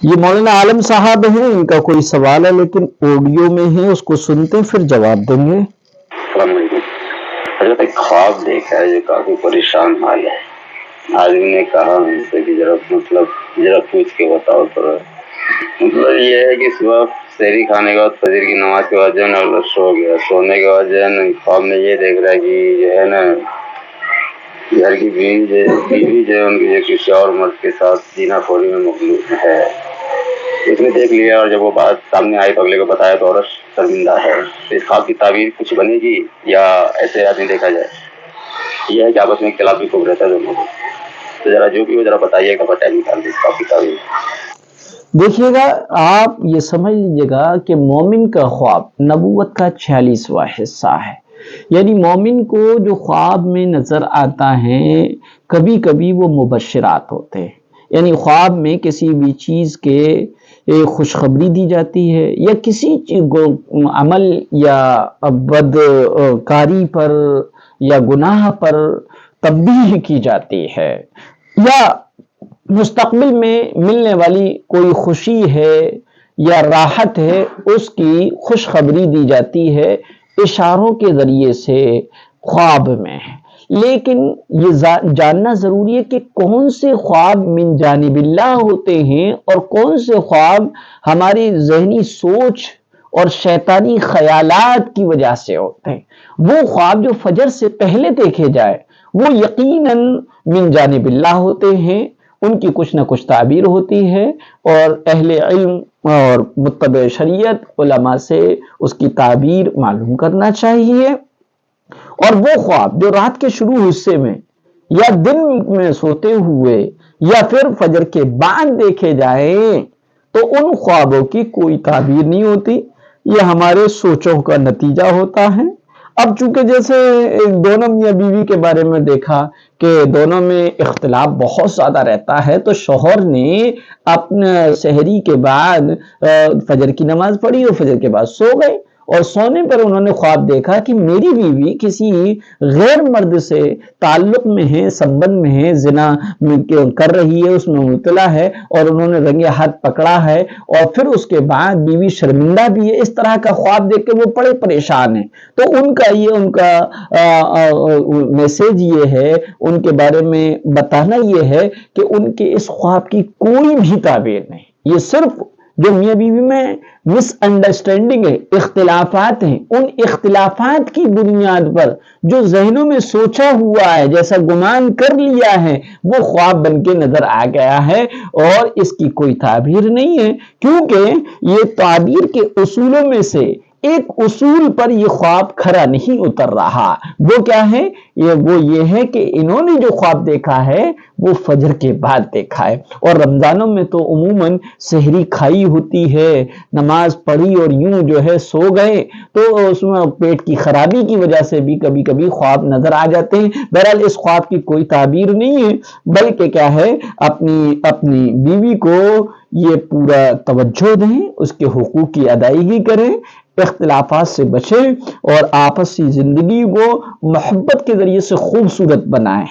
یہ مولانا عالم صاحب ہیں، ان کا کوئی سوال ہے لیکن آڈیو میں ہے، اس کو سنتے پھر جواب دیں گے۔ السلام علیکم حضرت، ایک خواب دیکھا ہے جو کافی پریشان حال ہے۔ آدمی نے کہا ان سے کہ ذرا پوچھ کے بتاؤ تو یہ ہے کہ صبح سحری کھانے کے بعد فجر کی نماز کے بعد جو ہے نا سو گیا، سونے کے بعد جو ہے نا خواب میں یہ دیکھ رہا ہے کہ جو ہے نا گھر کی بیوی جو ہے ان کی جو کسی اور مرد کے ساتھ سینہ خوری میں مخلوط ہے۔ اس نے دیکھ لیا اور جب وہ بات سامنے آئی تو اگلے کو بتایا تو عورت شرمندہ ہے۔ اس خواب کی تعبیر کچھ بنے گی یا ایسے آدمی دیکھا جائے؟ یہ ہے کہ آپس میں اختلاف بھی خوب رہتا ہے دونوں کو، تو ذرا جو بھی ہو ذرا بتائیے گا، بتائیں نکال دیں خواب کی تعبیر۔ دیکھیے گا، آپ یہ سمجھ لیجیے گا کہ مومن کا خواب نبوت کا 46واں حصہ ہے۔ یعنی مومن کو جو خواب میں نظر آتا ہے کبھی کبھی وہ مبشرات ہوتے ہیں، یعنی خواب میں کسی بھی چیز کے خوشخبری دی جاتی ہے یا کسی عمل یا بدکاری پر یا گناہ پر تنبیہ کی جاتی ہے، یا مستقبل میں ملنے والی کوئی خوشی ہے یا راحت ہے اس کی خوشخبری دی جاتی ہے اشاروں کے ذریعے سے خواب میں۔ لیکن یہ جاننا ضروری ہے کہ کون سے خواب من جانب اللہ ہوتے ہیں اور کون سے خواب ہماری ذہنی سوچ اور شیطانی خیالات کی وجہ سے ہوتے ہیں۔ وہ خواب جو فجر سے پہلے دیکھے جائے وہ یقیناً من جانب اللہ ہوتے ہیں، ان کی کچھ نہ کچھ تعبیر ہوتی ہے، اور اہل علم اور متبع شریعت علماء سے اس کی تعبیر معلوم کرنا چاہیے۔ اور وہ خواب جو رات کے شروع حصے میں یا دن میں سوتے ہوئے یا پھر فجر کے بعد دیکھے جائیں تو ان خوابوں کی کوئی تعبیر نہیں ہوتی، یہ ہمارے سوچوں کا نتیجہ ہوتا ہے۔ اب چونکہ جیسے دونوں میاں بیوی کے بارے میں دیکھا کہ دونوں میں اختلاف بہت زیادہ رہتا ہے، تو شوہر نے اپنے سحری کے بعد فجر کی نماز پڑھی اور فجر کے بعد سو گئے، اور سونے پر انہوں نے خواب دیکھا کہ میری بیوی کسی غیر مرد سے تعلق میں ہے، سبند میں ہے، زنا کر رہی ہے، اس میں مبتلا ہے، اور انہوں نے رنگے ہاتھ پکڑا ہے، اور پھر اس کے بعد بیوی شرمندہ بھی ہے۔ اس طرح کا خواب دیکھ کے وہ بڑے پریشان ہیں۔ تو ان کا میسج یہ ہے، ان کے بارے میں بتانا یہ ہے کہ ان کے اس خواب کی کوئی بھی تعبیر نہیں، یہ صرف جو میاں بیوی میں مس انڈرسٹینڈنگ ہے، اختلافات ہیں، ان اختلافات کی بنیاد پر جو ذہنوں میں سوچا ہوا ہے، جیسا گمان کر لیا ہے، وہ خواب بن کے نظر آ گیا ہے، اور اس کی کوئی تعبیر نہیں ہے، کیونکہ یہ تعبیر کے اصولوں میں سے ایک اصول پر یہ خواب کھرا نہیں اتر رہا۔ وہ کیا ہے؟ وہ یہ ہے کہ انہوں نے جو خواب دیکھا ہے وہ فجر کے بعد دیکھا ہے، اور رمضانوں میں تو عموماً سحری کھائی ہوتی ہے، نماز پڑھی اور یوں جو ہے سو گئے، تو اس میں پیٹ کی خرابی کی وجہ سے بھی کبھی کبھی خواب نظر آ جاتے ہیں۔ بہرحال اس خواب کی کوئی تعبیر نہیں ہے، بلکہ کیا ہے، اپنی بیوی کو یہ پورا توجہ دیں، اس کے حقوق کی ادائیگی کریں، اختلافات سے بچیں، اور آپسی زندگی کو محبت کے ذریعے سے خوبصورت بنائیں۔